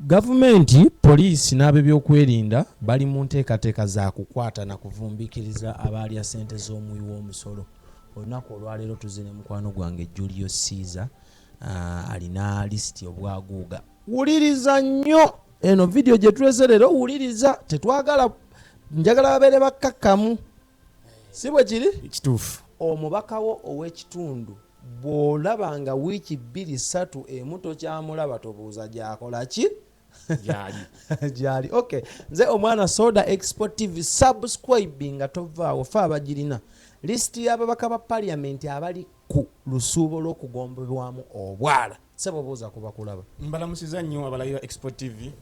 Gavumenti, poliisi n'ab'ebyokwerinda bali mu nteekateeka za kukwata na kuvumbikiriza abalya ssente z'omuwi w'omusolo. Olunaku olwaleero tuzine mukwano gwange Julius Caesar alina lisiti obwaguuga. Wuliriza nnyo eno video gye tulese leero, wuliriza. Tetwagala, njagala babeere bakkakkamu, si bwe kiri? Kituufu. Omubaka wo ow'ekitundu bw'olaba nga wiiki 2-3 emu tokyamulaba tobuuza gy'akola ki? Gyali. Okay. Nze omwana Soda Export TV, subscribe nga tovaawo, fa abagirina. Listi y'ababaka ba parliament abali ku lusuubo lw'okugombebwamu obwala. Sebo buuza kuba kulaba. Mbalamusiza nnyo abalayira Export TV.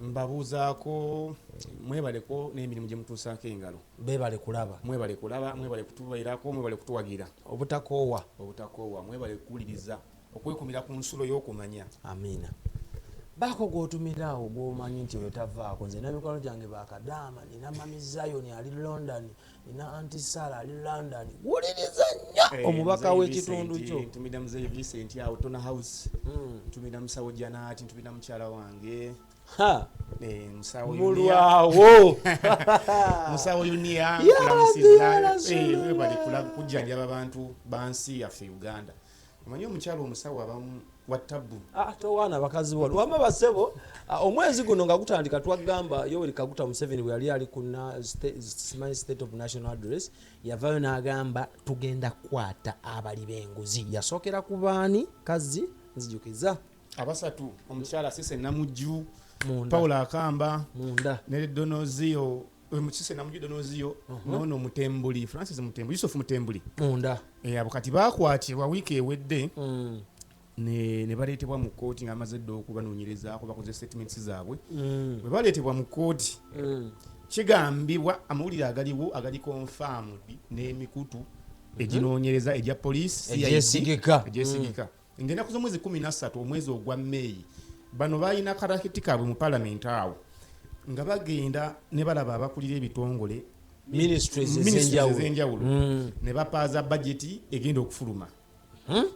Mbabuuzaako mwebaleko n'emirimu gye mutuusaako engalo. Beebale kulaba. Mwebale kulaba, mwebale kutubairako, mwebale kutuwagira. Obutakoowa. Mwebale kuwuliriza. Okwekumira ku nsulo y'okumanya. Amiina. Baako gw'otumirawo gw'omanyi nti wetavaako. Nze n'emikwano gyange bakadaama, nina Mami Zion ali London, nina Aunty Sarah ali London. Wuliriza nnyo omubaka w'ekitundu kyo. Ntumira Muzeeyi Vincent awo Tona House. Ntumira Musawo Janati, ntumira mukyala wange. Musawo Mulwawo. Musawo Yunia kulamusiza. Webale kujjanjaba abantu bansi yaffe Uganda. Omanyi omukyalo omusawo abamu watabu. Towaana bakazi bo. Wama basebo omwezi guno nga gutandika twagamba Yoweri Kaguta Museveni bwe yali ali ku State of National Address yavayo n'agamba tugenda kwata abali b'enguzi. Yasookera ku baani kazi nzijukiza abasatu omukyala Sise Namujju, Munda. Paula Akamba, Munda. ne Donozio Sise Namujju Donozio, nono Mutembuli, Francis Mutembuli, Yusuf Mutembuli. Munda. Abo kati bakwatibwa wiiki ewedde. Ne baleetebwa mu kkooti nga amaze dda okubanoonyerezaako bakoze statements zaabwe. Bwe baleetebwa mu kkooti kigambibwa amawulire agaliwo agali confirmed n'emikutu eginoonyereza egya poliisi egyesigika ng'ennaku z'omwezi 13 omwezi ogwa Meeyi bano balina karakiti kaabwe mu palamenti awo nga bagenda ne balaba abakulira ebitongole ministries ez'enjawulo ne bapaaza budgeti egenda okufuluma.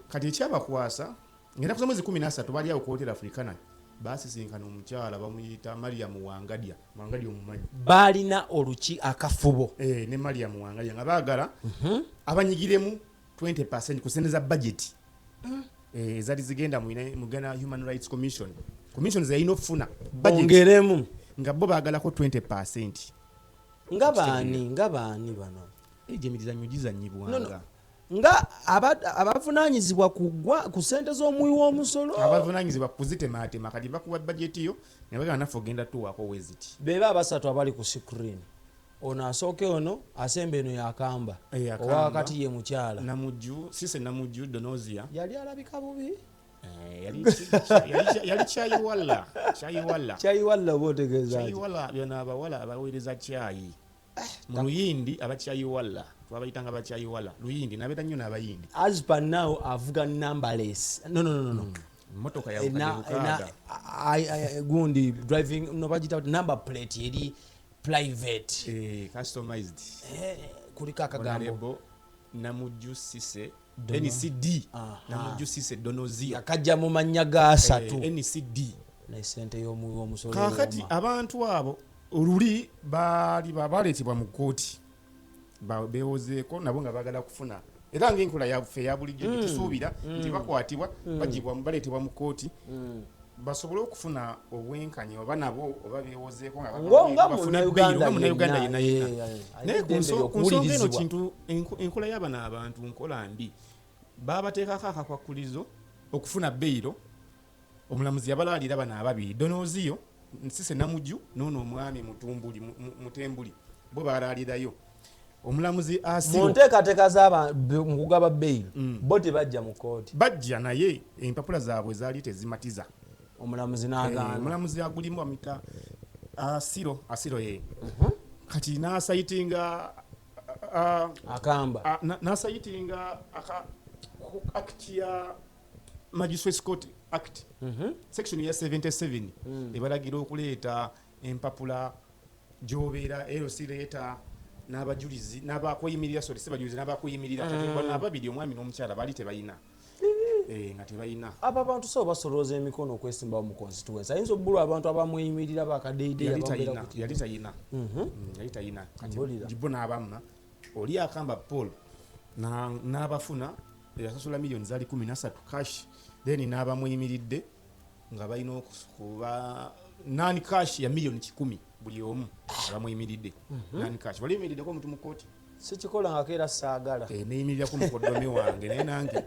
Kati ekyabakwasa ng'ennaku z'omwezi 13 bali awo Kootera Africana baasisinkana omukyala bamuyita Mariam Wangadya omumanyi. Balina oluki akafubo. Ne Mariam Wangadya nga baagala abanyigiremu 20% ku ssente za budgeti ezali zigenda mu Uganda Human Rights Commission zeyina okufuna bongeremu nga bo baagalako 20%. Nga baani bano egyo emizannyo gizannyibwanga nga abavunaanyizibwa ku ssente z'omuwi w'omusolo, abavunaanyizibwa kuzitemaatema kati bakuwa budgeti yo ne bagamba naffe ogenda tuwaako weziti. Beeba abasatu abali ku screen. Ono asooke ono asembe eno yakamba owa wakati ye mukyala Namujju, Sise Namujju Donozia yali alabika bubi. Yali Kyayiwalla bootegeeza Kyayiwalla byona abawala abaweereza kyayi mu Luyindi abakyayiwalla twabayitanga bakyayiwalla Luyindi nabeera nnyo n'abayindi. As per now avuga numberless. No. Motoka ya ukaaga. Gundi driving no bagita number plate eri private. Customized. Kuliko akagambo Namujju Sise NCD. Namujju Sise Donozia. Akajja mu mannya ga asatu. NCD. Ne ssente y'omuwi w'omusolo. Kakati abantu abo oluli baleetebwa mu kkooti beewozeeko nabo nga baagala kufuna era ng'enkola yaffe eya bulijjo tusuubira nti bakwatibwa baleetebwa mu kkooti basobole okufuna obwenkanya oba nabo oba beewozeeko nga Munnayuganda yenna. Naye ku nsonga eno kintu enkola y'abano abantu nkola mbi. Baabateekako akakwakulizo okufuna beyiro. Omulamuzi yabalaalira bano ababiri Donozio Sise Namujju n'ono omwami Mutembuli bo balaalirayo. Omulamuzi asiro mu nteekateeka mu kugaba beyiro bo tebajja mu kkooti. Bajja naye empapula zaabwe zaali tezimatiza. Omulamuzi n'agaana. Omulamuzi agulimu amita asiro ye. Kati n'asayitinga akamba n'asayitinga act ya Magistrates Court Act section ya 77 ebalagira okuleeta empapula gy'obeera LC leeta n'abajulizi n'abakweyimirira n'abakuyimirira kati bano ababiri omwami n'omukyala baali tebayina. nga tebalina aba abantu so basolooza emikono okwesimbawo mu constituency ayinza obbulwa abantu abamweyimirira bakadeedeeya yali tayina jibo n'abamma oli akamba Paul n'abafuna yasasula miliyoni zaali 13 cash then n'abamuyimiridde nga balina okuba nani cash ya miliyoni 10 buli omu abamuyimiridde nani cash bali yimiriddeko omuntu mu kooti sikikola nga keera saagala neyimirirako mukoddomi wange naye nange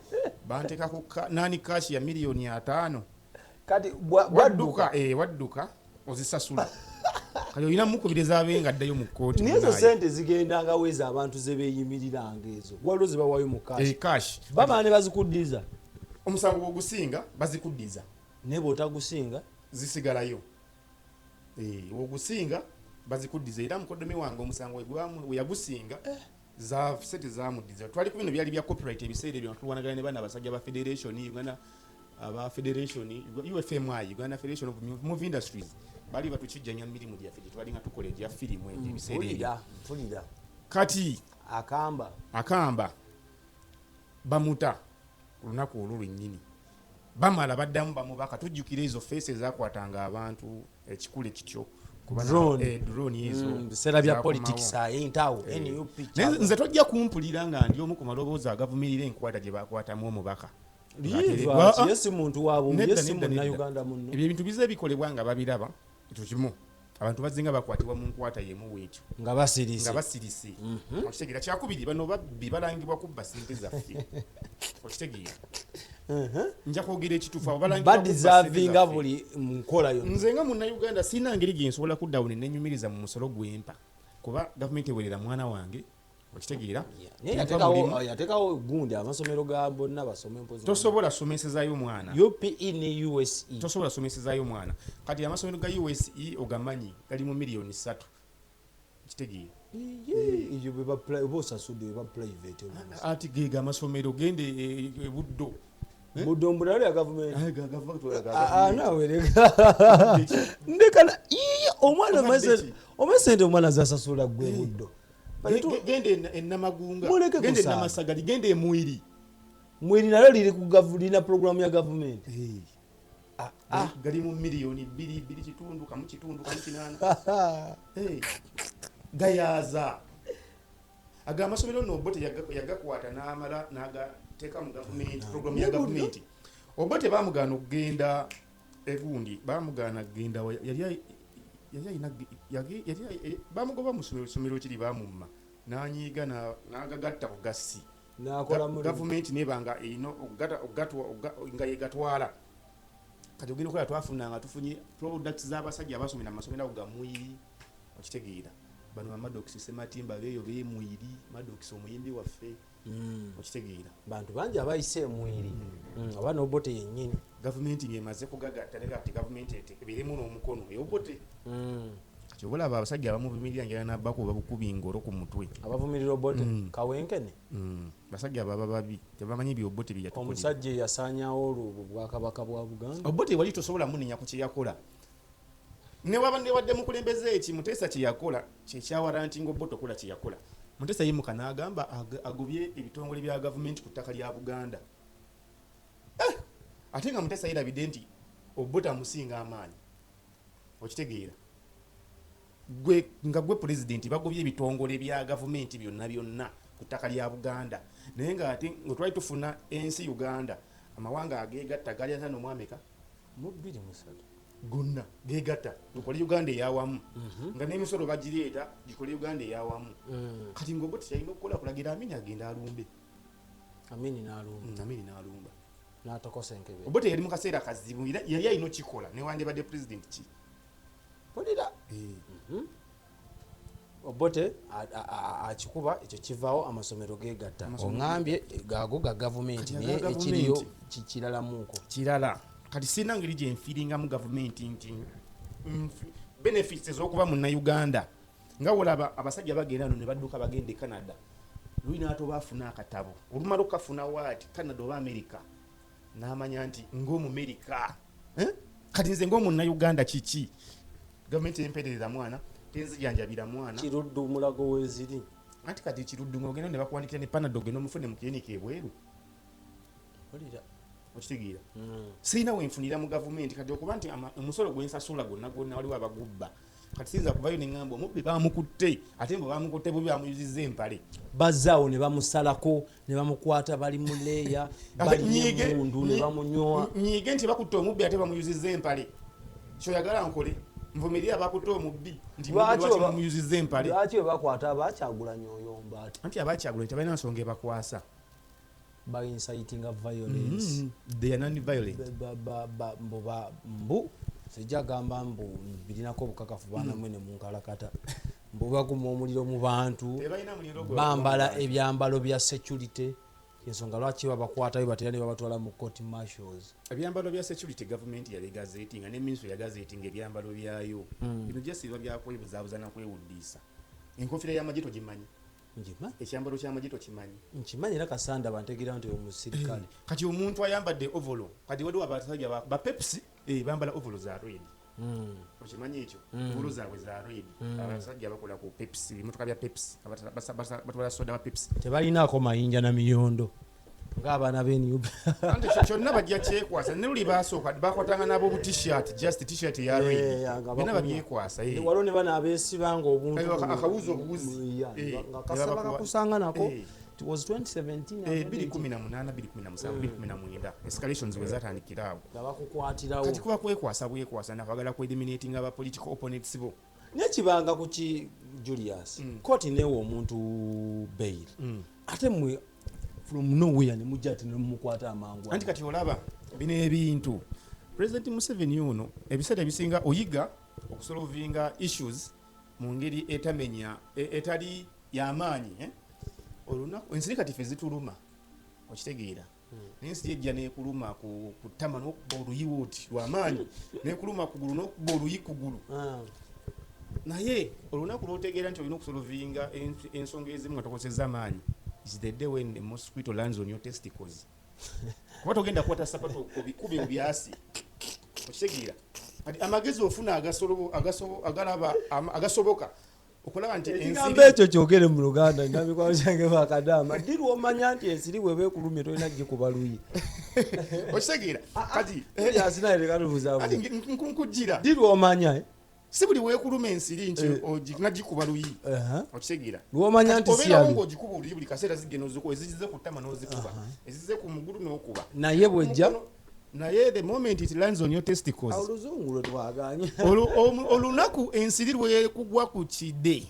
bantekako nani cash ya miliyoni 5 kati wadduka ozisasula kali olina mukubiriza abenga addayo mu kooti naye ezo sente zigendanga weza abantu ze beeyimiriranga ezo waliwo ze bawaayo mu cash baba ne bazikuddiza omusango gwogusinga bazikuddiza naye bw'otagusinga zisigalayo ogusinga bazikuddiza era mukoddomi wange omusango we yagusinga sente zamuddiza twali ku bino byali bya copyright ebiseera ebyo tulwanagana ne bana abasajja ba federation Uganda aba federation UFMI Uganda Federation of Movie Industries bali batukijjanya mirimu gyaffe twali nga tukola egya firimu egyo ebiseera ebyo kati akamba bamuta olunaku olwo lwennyini bamala baddamu bamubaka tujjukira ezo faces zakwatanga abantu ekikule kityo drone ezo biseera bya politics ayintawo nze tojja kumpulira nga ndi omu ku maloboozi agavumirira enkwata gye bakwatamu omubaka yesi muntu waabwe yesi munnayuganda munno ebyo ebintu bize bikolebwa nga babiraba ekyo kimu abantu bazinga bakwatibwa mu nkwata yemu weekyo nga basirise okitegeera kyakubiri bano babbi balangibwa kubba sente zaffe okitegeera nja kwogera ekituufu abo balangibwa buli nkola yonna nze nga munnayuganda sirina ngeri gye nsobola kuddawo ne nenyumiriza mu musolo gw'empa kuba gavumenti ewerera mwana wange okitegeera yateekawo gundi amasomero ga bonna basome mpozi tosobola somesezaayo mwana UPE ne USE tosobola somesezaayo mwana kati amasomero ga USE ogamanyi gali mu miliyoni 3 okitegeera iyo bosasudde beba private ati gega amasomero gende ebuddo buddo mbulale ya government nawereka ndekana omwana omesente omwana zasasula gwe buddo gende enamagunga gende namasagali gende emwiri nayo liri ku gavulina program ya government gali mu miliyoni 2 kitundu kamu kinana gayaza aga amasomero n'obote yagakwata n'amala n'agateeka mu gavumenti program ya gavumenti obote bamugaana okugenda egundi bamugaana kugenda bamugoba mu ssomero kiri bamumma n'anyiiga n'agagatta ku gassi gavumenti nebanga erina nga yegatwala kati ogenda okola twafunanga tufunye products z'abasajja abasomera mu masomero ago gamwiri okitegeera bano Maddox Sematimba beeyo beemwiri Maddox omuyimbi waffe okitegeera bantu bangi abayise emwiri abana obote yennyini gavumenti ng'emaze kugagatta ne kati gavumenti ebirimu n'omukono obote kati obalaba abasajja abamu bumirira njala nabbako babukubi ngoro ku mutwe abavumirira obote kawenkene basajja baba babi tebamanyi byobote byatukolera omusajja yasaanyawo olwo bwakabaka bwa Buganda obote wali tosobola munenya ku kye yakola newadde mukulembeze eki Mutesa kye yakola kyekyawarantinga obote okola kye yakola Mutesa yimuka n'agamba agobye ebitongole bya gavumenti ku ttaka lya Buganda ate nga Mutesa yirabidde nti obote amusinga amaanyi okitegeera gwe pulezidenti bagobye ebitongole bya gavumenti byonna ku ttaka lya Buganda naye nga ate nga twali tufuna ensi Uganda amawanga ageegatta gali atano mu Amerika mu 23 gonna geegatta tukole Uganda eyawamu nga n'emisolo bagireeta gikole Uganda eyawamu kati ng'obote kyalina okukola kulagira Amini agenda alumbe Amini n'alumba n'atokosa enkebe obote yali mu kaseera kazibu yali alina okikola newandibadde pulezidenti ki polira obote akikuba ekyo kivaawo amasomero geegatta oŋambye gaago ga gavumenti naye ekiriyo kiralamuuko kirala kati sirina ngeri gye nfiiringamu gavumenti nti benefits ez'okuba munnayuganda nga wolaba abasajja bagenda no ne badduka bagende Canada lulina ate oba afuna akatabo olumala okukafuna waati Canada oba America n'amanya nti ng'omumerika kati nze ng'omunnayuganda kiki gavumenti emperereza mwana tenzijanjabira mwana kiruddu mulago weziri anti kati kiruddu ng'ogenda ne bakuwandikira ne Panadol ogenda omufune mu klinika ebweru okitegeera sirina wenfunira mu gavumenti kati okuba nti omusolo gwensasula gwonna waliwo abagubba kati siyinza kuvayo neŋŋamba omubbi bamukutte ate mbe bamukutte bubi bamuyuzizza empale bazaawo ne bamusalako ne bamukwata bali mu leeya balimundu ne bamunyoa nyiige nti bakutte omubbi ate bamuyuzizza empale kyoyagala nkole nvumirira abakutte omubbi nti bamuyuzizza empale lwaki we bakwata abakyagulanya oyomba ati anti abakyagulanya tebalina nsonga ebakwasa by inciting violence they are non-violent mbu sijja gamba mbu birinako obukakafu baana mwene munkalakata mbu bakuma omuliro mu bantu bambala ebyambalo bya security ensonga lwaki babakwatayo batera ne babatwala mu court marshals ebyambalo bya security government yalegazetinga ne ministry yagazetinga ebyambalo byayo bino gyesiba byakwebuzaabuza nakwewuddisa enkofira y'amagito gimanyi ekyambalo ky'amagito kimanyi nkimanyi era kasanda bantegeera nti omusirikale kati omuntu ayambadde ovolo kati waliwo abasajja ba pepsi bambala ovolo za red okimanyi ekyo ovolo zaabwe za red abasajja bakola ku pepsi bimotoka bya pepsi batwala soda ba pepsi tebalinaako mayinja na miyondo ng'abaana b'enyuba anti kyonna bajja kyekwasa ne luli basooka bakwatanga nabo bu t-shirt just t-shirt ya red bena babyekwasa waliwo ne bana abeesibanga obuntu akawuzi obuwuzi nga kasaba kakusanga nako it was 2017 2018 2017 escalations we zatandikira awo bakukwatirawo kati kuba kwekwasa bwekwasa nakwagala ku eliminating aba political opponents bo nekibanga kuki Julius koti newo omuntu bail ate mwe from nowhere ne mujja ati nemukwata amangu anti kati olaba bino ebintu President Museveni ono ebiseera bisinga oyiga okusolvinga issues mu ngeri etamenya etali y'amaanyi olunaku ensiri kati ffe zituluma okitegeera n'ensi ejja nekuluma ku ttama n'okuba oluyiwo oti lw'amaanyi nekuluma kugulu n'okuba oluyi kugulu naye olunaku lw'otegeera nti olina okusolvinga ensonga ezimu nga tokozesa amaanyi is the day when the mosquito lands on your testicles kuba togenda kukwata sapato obikube byasi okitegeera kati amagezi ofuna agasoboka okulaba nti ekigambo ekyo kyogere mu Luganda ndabikwawo kyange bakadama ddi lwomanya nti ensiri bwe beekulumye tolina gikuba luyi okitegeera kati yasinayirekalubuzabu nkujira ddi lwomanya si buli weekuluma ensiri nti nagikuba luyi okitegeera lwomanya nti obeerawo ng'ogikuba oluyi buli kaseera zigenda ozikuba ezizize ku ttama n'ozikuba ezizize ku mugulu n'okuba naye bwejja naye the moment it lands on your testicles oluzungu lwe twaganye olunaku ensiri lwekugwa ku kide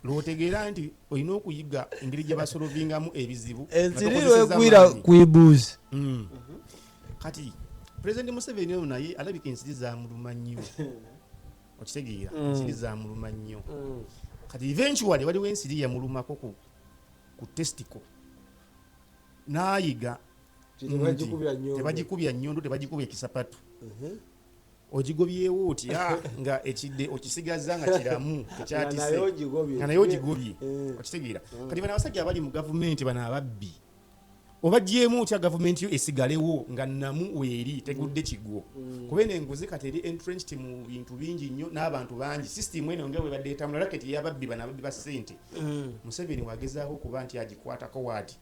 lwotegeera nti olina okuyiga engeri gye basolovingamu ebizibu ensiri lwegwira ku ibuuzi kati President Museveni ono naye alabika ensiri zamuluma nnyo okitegeera ensiri zamuluma nnyo kati eventually waliwo ensiri yamulumako ku testicle n'ayiga tebagikubya nnyondo tebagikubya ekisapatu ogigobyewo otya nga ekidde okisigaza nga kiramu tekyatise nga naye ogigobye okitegeera kati bano abasajja abali mu gavumenti bano ababbi obagyemu otya gavumenti yo esigalewo nga namu weeri tegudde kigo kuba eno enguzi kati eri entrenched mu bintu bingi nnyo n'abantu bangi system eno nga bwe badde etambula raketi y'ababbi bano ababbi ba ssente Museveni wagezaako kuba nti agikwatako waati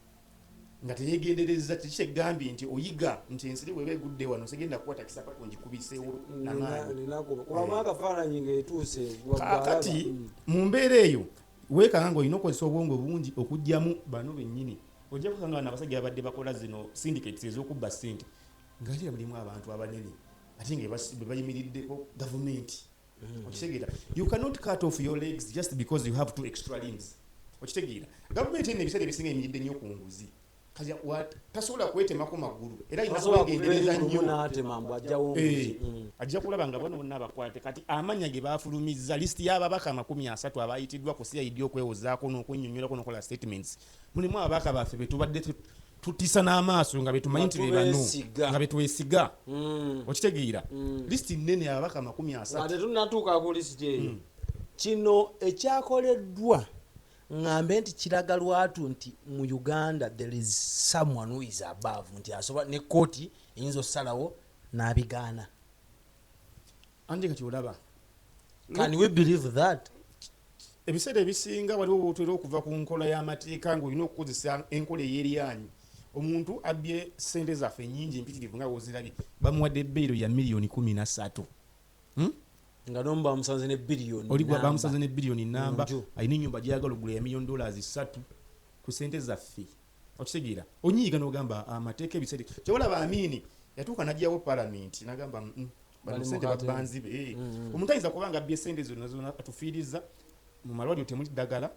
nga teyegendereza tekikyegambye nti oyiga nti ensiri bweba egudde wano segenda kukwata kisapatu ngikubiseewo kati mu mbeera eyo weekanga ng'olina okukozesa obwongo bungi okugyamu bano bennyini ojja kusanga bano abasajja abadde bakola zino syndicates ez'okubba ssente ng'ali mulimu abantu abanene ate nga bwe bayimiriddeko gavumenti okitegeera you cannot cut off your legs just because you have two extra limbs okitegeera gavumenti eno ebiseera ebisinga emiridde nnyo ku nguzi tasobola kwetemako magulu era inakugendereza nnyo ajja kulaba nga bano bonna abakwate kati amanya ge bafulumizza lisiti y'ababaka 30 abayitiddwa ku CID okwewozaako n'okwennyonnyolako n'okola statements mulimu ababaka baffe be tubadde tutisa n'amaaso nga betumanyi nti be bano nga betwesiga okitegeera lisiti nnene ababaka 30 ate tunatuuka ku lisiti eyo kino ekyakoleddwa ngambe nti kiraga lwatu nti mu Uganda there is someone who is above nti asoba ne koti eyinza osalawo n'abigaana andi kati olaba can we believe that ebiseera ebisinga waliwo bwotera okuva ku nkola y'amateeka ng'olina okukozesa enkola ey'eryanyi omuntu abye sente zaffe nyingi empitirivu nga wozirabye bamuwadde bbeero ya miliyoni 13 nga nomba bamusanze ne biliyoni oligwa bamusanze ne biliyoni namba alina ennyumba gyayagala okugula ya miliyoni $3 ku sente zaffe okitegeera onyiiga n'ogamba amateeka ebiseera kyewalaba Amini yatuuka n'ajjawo palamenti n'agamba bano sente babanzibe omuntu ayinza kubanga abbye sente zonna atufiiriza mu malwaliro temuli ddagala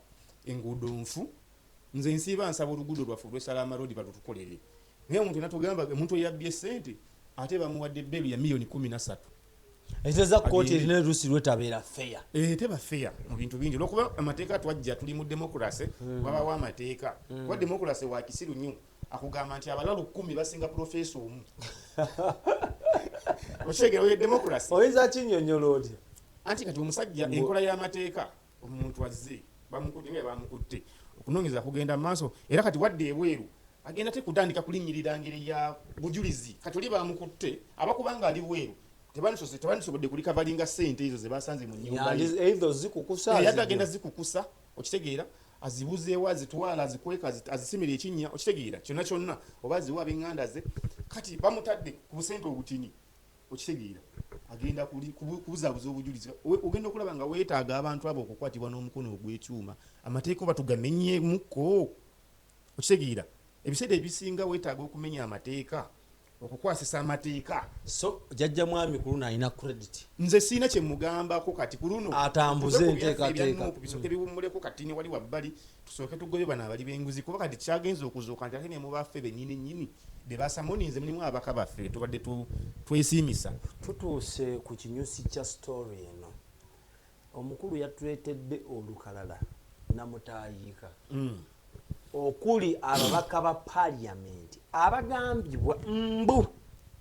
enguudo nfu nze nsiiba nsaba oluguudo lwaffe lw'Salama Road batutukolere naye omuntu natugamba omuntu eyabbye sente ate bamuwadde bbeeru ya miliyoni 13 ekiteza kkooti erina oluusi lwetabeera feya teba feya mu bintu bingi olwokuba amateeka twajja tuli mu demokrasi wabawo amateeka kuba demokrasi wa kisiru nnyo akugamba nti abalalu 10 basinga profesa omu okyegera demokrasi oyinza kinnyonnyola otya anti kati omusajja enkola y'amateeka omuntu azze bamukutte okunoonyeza kugenda maaso era kati wadde ebweru agenda te kutandika kulinnyirira ngeri ya bujulizi kati oli bamukutte abakubanga ali bweru tebanisobodde kulikavalinga sente ezo zebasanze mu nnyumba yagenda zikukusa okitegeera azibuzeewo azitwala azikweka azisimira ekinnya okitegeera kyonna kyonna oba aziwa ab'eŋŋanda ze kati bamutadde ku busente obutini okitegeera agenda kubuzaabuza obujulizi ogenda okulaba nga weetaaga abantu abo okukwatibwa n'omukono ogw'ekyuma amateeka oba tugamenyemukko okitegeera ebiseera ebisinga weetaaga okumenya amateeka okukwasisa amateeka so jjajja mwami ku luno alina credit nze siina kye mugambako kati ku luno atambuze enteekateeka bisooke biwummuleko kati ni wali wabbali tusooke tugobe bano abali b'enguzi kuba kati kyagenza okuzuuka nti ate ne mu baffe bennyini nnyini be basamoninze mulimu abaka baffe tubadde twesiimisa tutuuse ku kinyusi kya story eno omukulu yatuleetedde olukalala namutaayiika okuli ababaka ba parliament abagambibwa mbu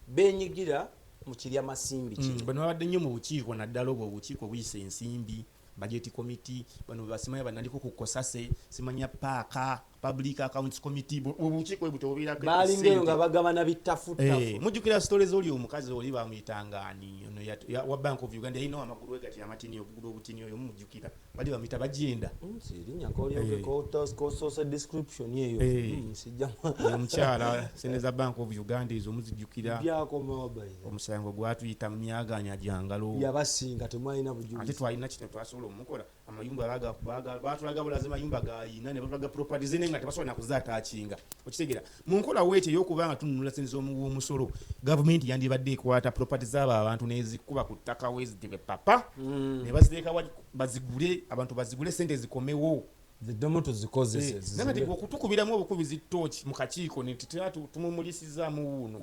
benyigira mu kirya masimbi kino bano babadde nnyo mu bukiiko naddala obwo obukiiko buyisa ensimbi budget committee bano basimanya banaliko ku kosase simanya paaka public accounts committee obukiiko bwe butobeerako balingeyo nga bagabana bitafuttafu mujjukira stories oli omukazi oli bamuyitangani ono wa Bank of Uganda yalina amagulu gati amatini obugulu obutini oyo mujjukira bali bamuyita bajenda erinnya social description yeyo sijja omukyala seneza Bank of Uganda ezo muzijjukira byakomawo bayi omusango gwatuyita mu myaganya jangalo yabasinga temwalina bujulizi ate twalina kino twasobola omukola amayumba batulaga bulazi mayumba gayina ne batulaga properties nga tebasobola nakuzaata akinga okitegeera mu nkola weekyo ey'okubanga tununula sente z'omusolo gavumenti yandibadde ekwata properties z'abo abantu nezikuba ku ttaka wezitebe papa ne baziteeka bazigule abantu bazigule sente zikomewo ziddomu tuzikozese nagati okutukubiramu obukubizi ttooki mu kakiiko tumumulisizaamu wuuno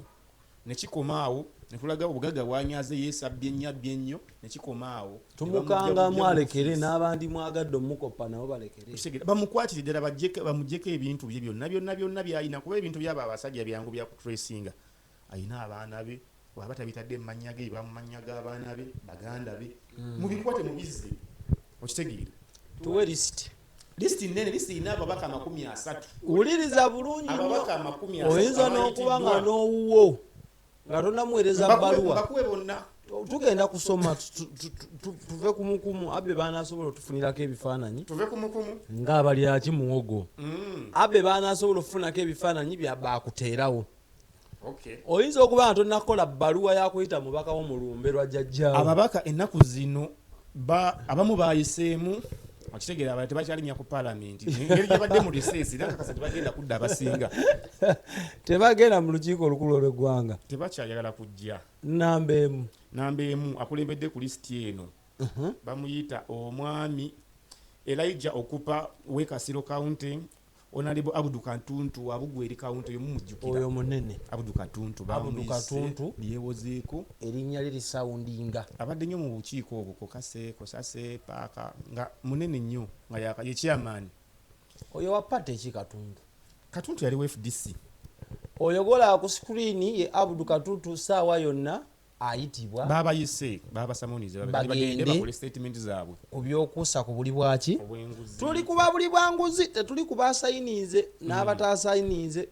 nekikomaawo netulaga obugagga bwanyaze yeesabbye nnyo nekikomaawo tumukangamu alekere n'abandi mwagadde omukopa nabo balekere bamukwatire ddala bamuggyeko ebintu bye byonna byalina kuba ebintu byabo abasajja byangu bya kutracinga alina abaana be waba tabitadde mu mannya ge bamumanya g'abaana be baganda be mubikwate mubizze okitegeera tuwe lisiti nene lisirina ababaka 30 wuliriza bulungi ababaka 30 oyinza n'okuba nga n'owuwo nga tonamuweereza bbaluwa tugenda kusoma tuve kumukumu abe banasobola otufunirako ebifaananyi ng'abalyaki muwogo abe banasobola okufunako ebifaananyi byabakuteerawo oyinza okuba nga tonakola bbaluwa yakuyita mubaka w'omulumbe lwa jjajjaawo ababaka ennaku zino abamu bayiseemu okitegeera abantu tebakyalimya ku palamenti engeri gyabadde mu riseesi era kakasa tebagenda kudda abasinga tebagenda mu lukiiko olukulu olw'eggwanga tebakyayagala kujja namba emu akulembedde ku lisiti eno bamuyita omwami Elijah Okupa w'Ekasiro County Honorable Abdul Katuntu Abugweri County oyo mumujjukira oyo munene Abdul Katuntu byewozeeko erinnya liri soundinga abadde nnyo mu bukiiko obwo kosase paaka nga munene nnyo nga ye chairman oyo wapata eki Katuntu yali FDC oyogola ku screen ye Abdul Katuntu saawa yonna ayitibwa babayise babasamonize bagende bakole statement zaabwe ku byokuusa ku buli bwaki tuli kuba buli bwanguzi tetuli kubasayinize n'abatasayinize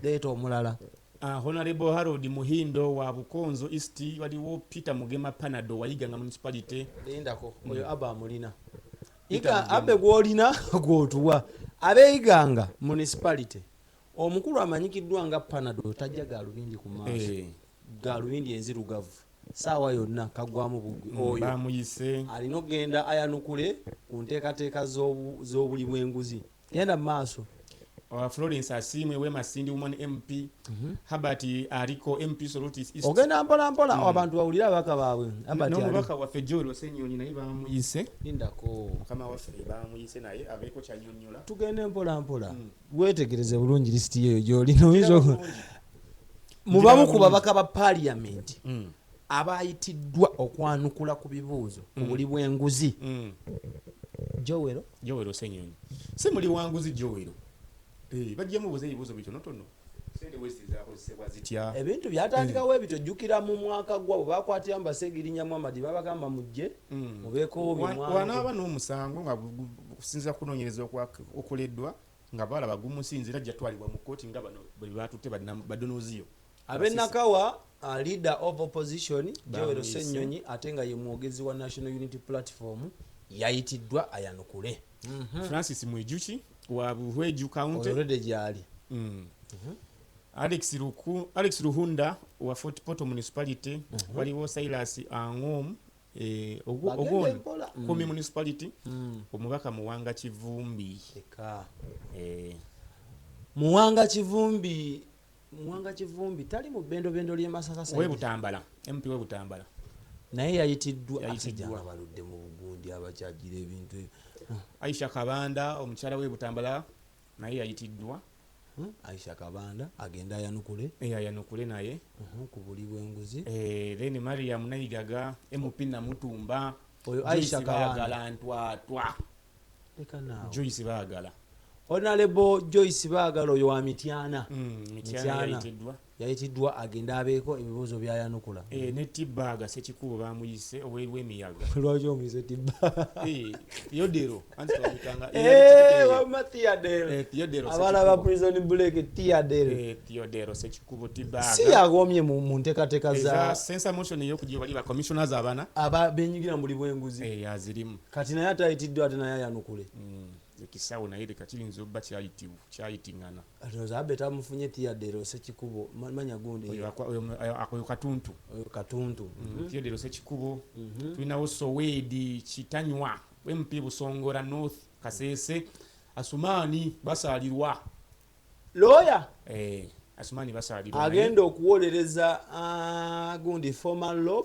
leeta omulala Honorable Harold Muhindo wa Bukonzo East waliwo Peter Mugema Panado wayiganga municipality lindako oyo aba mulina ika abe gwolina gwotuwa abeyiganga municipality omukulu amanyikiddwa nga Panado tajja galubindi ku maaso galubindi enzirugavu saawa yonna kagwamu bugwi oyo bamuyise alina okgenda ayanukule ku nteekateeka z'obuli bw'enguzi genda mu maaso Florence Asimwe we Masindi Woman MP Herbert aliko MP Solutis East ogenda mpola abantu bawulira abaka baabwe n'omubaka waffe Joel Osenyonyi naye bamuyise lindako mukama waffe bamuyise naye abeeko kyanyonnyola tugende mpola wetegereze bulungi lisiti yeyo gy'olina oyinza mubamu ku babaka ba parliament abayitiddwa okwanukula ku bibuuzo ku buli bw'enguzi Joel Osenyonyi si muli wanguzi Joel bajjamu buze ebibuuzo bitonotono sente west zakozesebwa zitya ebintu byatandikawo ebito jjukira mu mwaka gwa bwe bakwatira mu Basegirinya Muhammad babagamba mujje mubeeko wanaaba n'omusango nga kusinziira kunoonyereza okuleddwa nga balaba gumusinzira ajja twalibwa mu kkooti nga bano bwe batutte badonoziyo abenakawa leader of opposition Joel Osenyonyi ate nga ye mwogezi wa National Unity Platform yayitiddwa ayanukule Francis Mwejuki wa Buhweju County already jali Alex Ruhunda wa Fort Portal Municipality waliwo Silas Angom ogoni Kumi Municipality omubaka Muwanga Kivumbi Muwanga Kivumbi tali mu bendo lye Masaka we Butambala MP we Butambala naye yayitiddwa asajjanga baludde mu bugundi abakyajira ebintu Aisha Kabanda omukyala we Butambala naye yayitiddwa Aisha Kabanda agenda ayanukule ayanukule naye ku buli bw'enguzi then Mariam Nayigaga MP Namutumba oyo Aisha Kabanda ntwatwa leka nawe Joyce Baagala Honorable Joyce Baagala oyo wa Mityana yayitiddwa agenda abeeko ebibuuzo byayanukula ne Tibbaga Sekikubo bamuyise ow'emiyaga lwaki omuyise Tibbaga Yodero abaana ba prison break Theodero Sekikubo Tibbaga si yagomye mu nteekateeka za sensa motion ey'okugira bali ba commissioners abana benyigira mu buli bw'enguzi yazirimu kati naye atayitiddwa ate naye ayanukule ekisawo naye leka kirinza obba kyayitingana atoza abeta mufunye Theodero Sekikubo manya gundi akoyo katuntu Theodero Sekikubo tulinawo Sowedi Kitanywa MP Busongora North Kasese Asumani basalirwa lawyer Asumani basalirwa agenda okuwolereza gundi formal law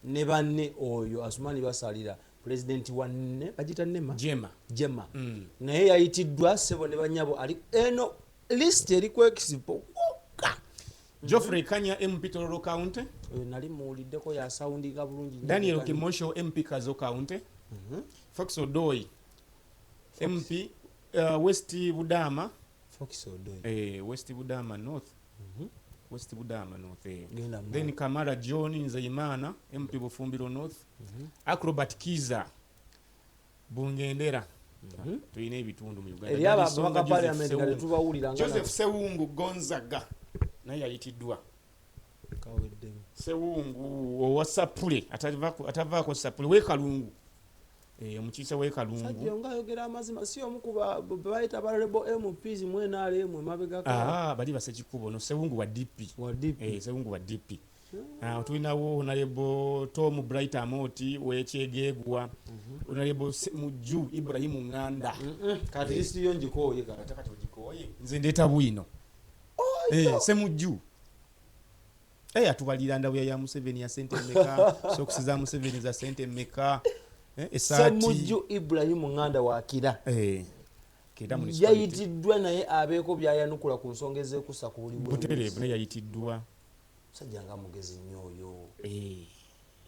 ne banne oyo Asumani basalira president wanne bajita Nema Jema naye yayitiddwa sebo ne banyabo ali eno list eri ku expo Geoffrey Kanya MP Tororo County nali muwuliddeko ya soundinga bulungi Daniel Kimosho MP Kazo County Fox Odoi MP West Budama Fox Odoi West Budama North then Kamara John Nzeyimana MP Bufumbiro North Acrobat Kiza Bungendera tuyina ebitundu mu Uganda Joseph Sewungu Gonzaga naye yayitiddwa Sewungu owa Sapule atavaako Sapule wekalungu omukiise wekalungu sajja nga ayogera amazima si omu ku bayita honorable MPs mwenale mwe mabega bali Basekikubo no Sewungu wa DP Sewungu wa DP tulinawo honorable Tom Bright Amoti wekyegegwa honorable Muju Ibrahim Nganda kati lisi yo njikoye kati ojikoye nze ndeta bwino Semuju atubalira ndabuya ya Museveni ya sente meka sokusiza Museveni za sente meka Semuju Ibrahim Nganda wakira yayitiddwa naye abeeko byayanukula ku nsonga ezekusa ku buli Butereevu naye yayitiddwa sajja nga mugezi nnyo oyo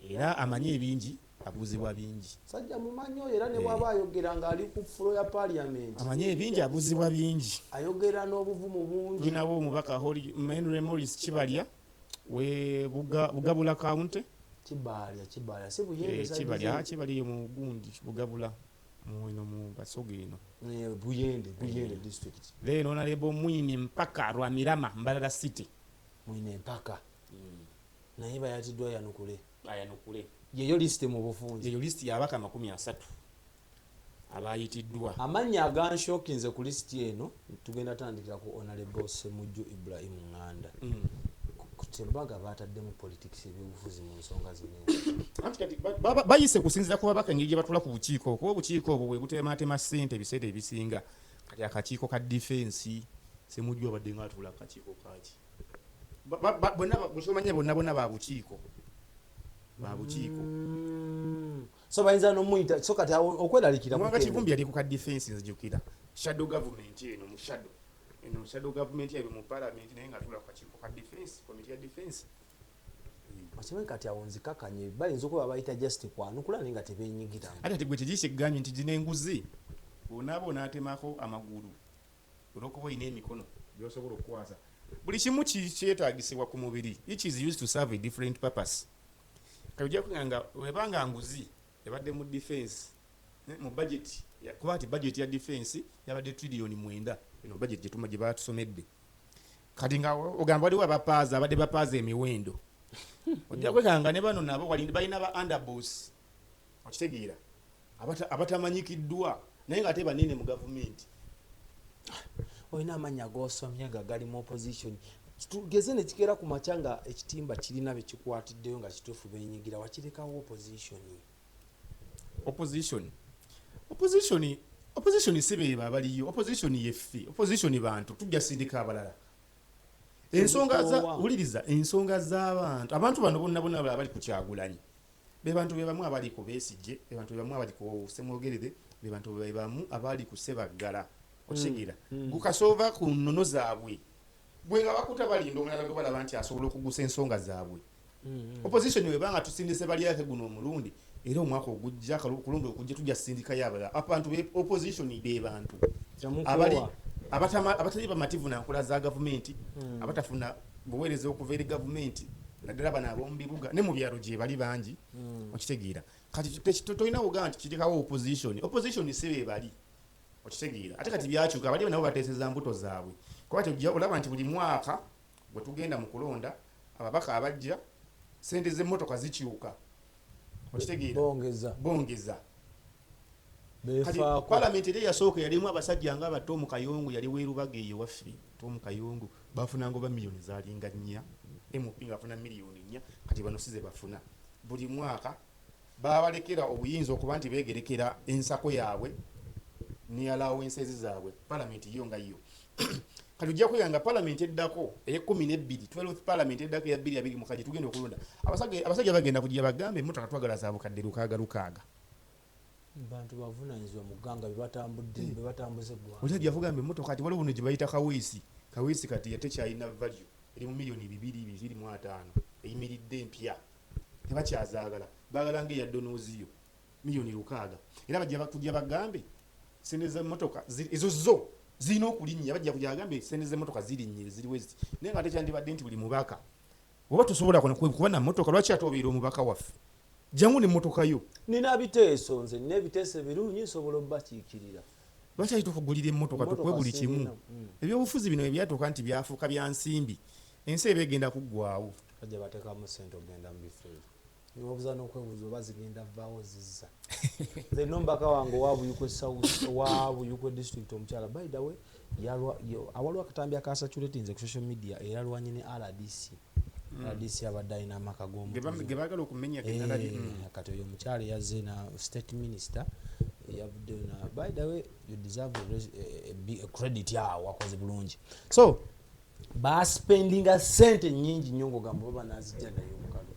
era amanyi ebingi abuuzibwa bingi sajja mumanyi oyo era ne bw'aba ayogera ng'ali ku fulo ya parliament amanyi ebingi abuuzibwa bingi ayogera n'obuvumu bungi tulinawo omubaka Henry Morris Kibalya we Bugabula County Kibalya si Buyende Kibalya mu gundi Bugabula muino mu Basoga eno Buyende district then honorable Mwini Mpaka Rwamirama Mbalala City Mwine Mpaka naye bayatiddwa ayanukule yeyo list mu bufunzi yeyo list yabaka 30 abayitiddwa amannya aganshokinze ku lisiti eno tugenda tandikira ku honorable Semujju Ibrahim Nganda kutembaga bataddemu politics ebyobufuzi mu nsonga zino anti kati bayise kusinzira ku babaka engeri gye batula ku bukiiko kuba obukiiko obwo bwe butematema ssente ebiseera ebisinga kati akakiiko ka defense Semujju abadde nga atula akakiiko kaki bonna ba bukiiko so bayinza nomuyita so kati okweralikira mwanga Kivumbi yali ku ka defense nzijukira shadow government eno mu shadow government yabe mu parliament naye nga atula ku kakiiko ka defense committee ya defense akimanyi kati awo nzikakanye bayinza okuba bayita just kwanukula naye nga tebenyigira ate ati gwe tekikigambye nti zino enguzi bonaaba onaatemako amagulu olwokuba olina emikono gyosobola okukwasa buli kimu kyetaagisibwa ku mubiri each is used to serve a different purpose kajja kugamba webanga nguzi yabadde mu defense mu budget kuba ati budget ya defense yabadde trillion 9 eno budget gyetuma gye batusomedde kati nga ogamba waliwo abapaaza abadde bapaaza emiwendo ojja kwekanga ne bano nabo balina ba underboss okitegeera abatamanyikiddwa naye nga ate banene mu gavumenti olina amanya gosomye nga gali mu opposition tugeze ne kigera ku makya nga ekitimba kirina bekikwatiddeyo nga kituufu benyigira wakirekawo opposition sibeeba abaliyo opposition yeffe opposition bantu tujja sindika abalala uliriza ensonga z'abantu abantu bano bonna abali ku Kyagulanyi be bantu be bamu abali ku Besigye be bantu be bamu abali ku Ssemwogerere be bantu be bamu abali ku Ssebaggala okitegeera gukasova ku nnono zaabwe bwe nga bakuta balinda omulala gwe balaba nti asobola okugusa ensonga zaabwe opposition webanga tusindise bali yake guno omulundi era omwaka ogujja kulundu okujja tujja sindika yabala abantu be opposition be bantu abali abatali bamativu na nkola za gavumenti abatafuna buweereza okuva eri gavumenti naddala bano ab'omu bibuga ne mu byalo gye bali bangi okitegeera kati tolina kugaa nti kirekawo opposition si be bali okitegeera ate kati byakyuka bali nabo bateeseza mbuto zaabwe kuba tujja olaba nti buli mwaka bwe tugenda mu kulonda ababaka abajja sente z'emmotoka zikyuka okitegeera bongeza Parliament eri yasooka yalimu abasajja nga Tom Kayongo yali weerubaga eyo waffe Tom Kayongo bafuna ngo ba milioni zalinga 4 MP bafuna milioni 4 kati bano size bafuna buli mwaka babalekera obuyinza okuba nti begerekera ensako yaabwe ni allowances zaabwe Parliament iyo nga iyo kati ujja kuyanga Parliament eddako e12 12th Parliament eddako ya 2 mu kaji tugenda okulonda abasajja bagenda kujja bagambe mmotoka twagala zaabu kadde lukaaga bantu bavunanyizibwa mu gganga bebatambuze gwa olijja avugambe mmotoka kati waliwo ne gibayita kawiisi kati yatekyalina value eri mu milioni 2.25 eyimiridde empya tebakyazaagala baagala nga eya donooziyo milioni 600 era bajja kujja bagambe sente z'emmotoka ezo zirina okulinnya bajja kujja bagambe sente z'emmotoka zirinnye ziriwe ziti naye nga tekyandibadde nti buli mubaka oba tosobola kuba na mmotoka lwaki ate obeera omubaka waffe jangu ne mmotoka yo nina biteeso nze nina ebiteeso birungi nsobola obbakiikirira lwaki ayita okugulira emmotoka tukwe buli kimu ebyobufuzi bino ebyatuuka nti byafuuka bya nsimbi ensi eba egenda kuggwawo bajja bateekamu ssente ogenda mu bifo ebyo nibabuuza n'okwebuuza oba zigenda vaawo zizza nze nombaka wange owabuyukwe district omukyala by the way awaliwo akatambi akasatuleti nze ku social media eralwanye ne RDC abadde alina amaka gebagala okumenya kati oyo omukyala yazze na state minister yavuddeyo na by the way you deserve a credit yawo wakoze bulungi so baspendinga sente nyingi nnyo ng'ogamba baba nazijja nayo omukalo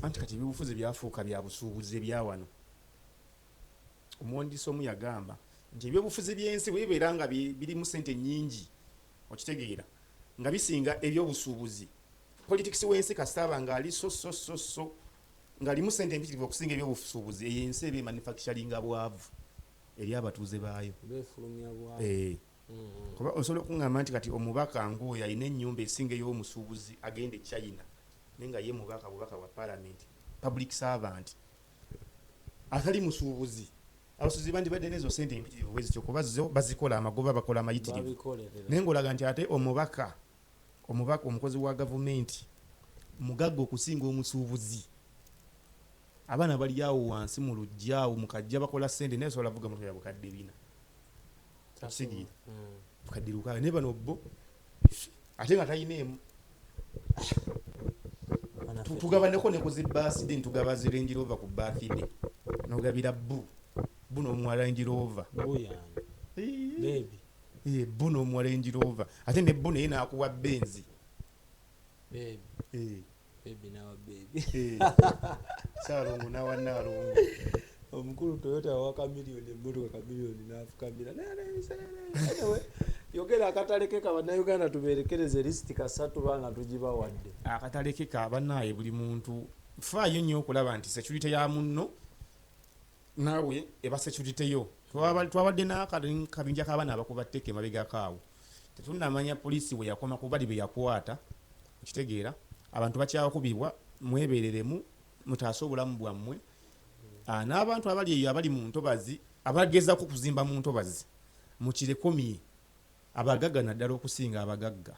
anti kati ebyobufuzi byafuuka bya busuubuzi ebya wano omuwandiisi omu yagamba nti ebyobufuzi by'ensi webeera nga birimu sente nyingi okitegeera nga bisinga ebyobusuubuzi politics w'ensi kasitaba ng'ali so ng'alimu sente empitirivu okusinga ebyobusuubuzi eyo ensi eba manufacturing bwavu eri abatuuze baayo kuba osobola okungamba nti kati omubaka ng'oyo alina ennyumba esinga ey'omusuubuzi agenda e China naye nga ye mubaka wa Parliament public servant atali musuubuzi abasuubuzi bandi badde n'ezo sente empitirivu bwezityo kuba zo bazikola amagoba bakola amayitirivu naye ng'olaga nti ate omubaka omukozi wa gavumenti mugagga okusinga omusuubuzi abaana bali awo wansi mu lujja awo mukajja bakola sente naye sobola vuga moto ya bukadde 4 tasigiri bukadde lukaga ne bano bo ate nga tayineemu tugabaneko ne kuzibaasi de ntugaba zi Range Rover ku birthday nogabira buno mu Range Rover baby buno mu Range Rover ate ne buno yina akuwa Benz baby baby nawa baby Salongo nawa nalongo omukulu Toyota wa kamiliyoni mmotoka kamiliyoni nafukamira anyway yogera akataleke ka bannayuganda tuberekereze lisiti kasatu banga tujiba wadde akataleke ka bannaye buli muntu faayo nnyo okulaba nti security ya munno nawe eba security yo twabadde n'akabinja k'abaana abakuba tteke mabega kaawo tetunnamanya poliisi bwe yakoma ku bali be yakwata okitegeera abantu bakyakubibwa mwebereremu mutaase obulamu bwammwe n'abantu abali eyo abali mu ntobazi abagezaako kuzimba mu ntobazi mukirekomye abagagga naddala okusinga abagagga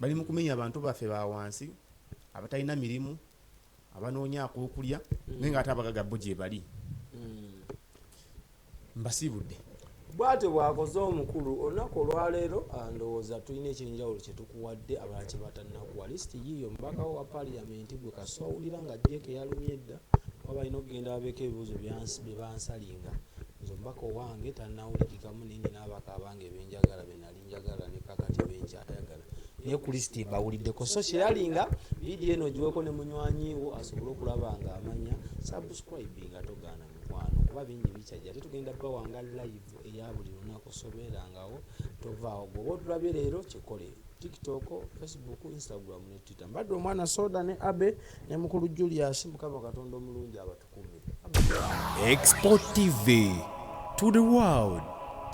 bali mu kumenya abantu baffe ba wansi abatalina mirimu abanoonya ak'okulya naye nga ate abagagga bo gye bali mbasibudde bwate bwakoze omukulu olunaku olwaleero ndowooza tulina ekyenjawulo kyetukuwadde abalala kye batannakuwa lisiti yiiyo mubaka wa paliyamenti gwe kasowulira nga jjeeke yalumye edda waba alina okugenda babeeko ebibuuzo bye bansalinga nze omubaka owange tannawulikikamu ningi n'abaka abange benjagala benali njagala ne kakati benkyayagala naye ku lisiti bawuliddeko so kyeyalinga vidiyo eno giweko ne munywanyiwo asobole okulaba nga amanya subscribinga togaana mukwano kuba bingi bikyajja ate tugenda bawanga live eya buli lunaku sobeerangawo tovaawo gwoba otulabye leero kikole TikTok, Facebook, Instagram ne Twitter. Mbadde omwana Soda ne Abe ne mukulu Julius Mukama Katonda omulungi abatukumire. Export TV to the world.